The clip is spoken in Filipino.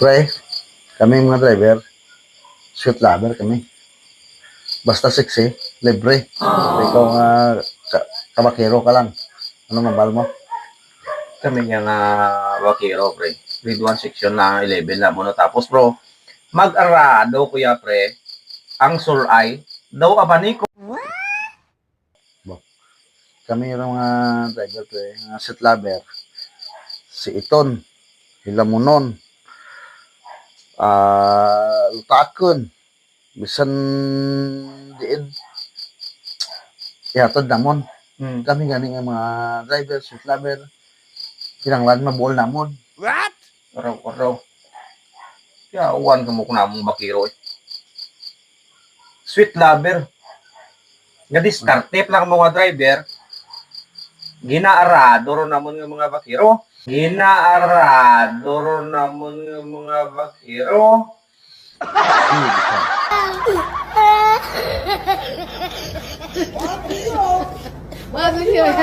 Pre, kami mga driver, sweet lover kami. Basta sexy, libre. Ikaw nga, kabakero ka lang. Ano mabal mo? Kami nga nga wakiro, pre. Grade 1 section na 11 na mo natapos, bro. Mag-arado, kuya, pre. Ang sulay, daw abani ko. Kami yung mga driver, pre, mga sweet lover. Si Iton, Hilamunon, Lutakon, bisan diin. Yatod namon. Kami gani nga mga driver, sweet lover. Kinanglan mabuol namon. Araw-araw. Kaya uwan ka mo kung namong bakiro, eh. Sweet lover. Nga diskarte lang mga driver. Ginaarado ro namon nga mga bakiro. Ginaarado ro namon nga mga bakiro. Hindi ka. Bakit yun?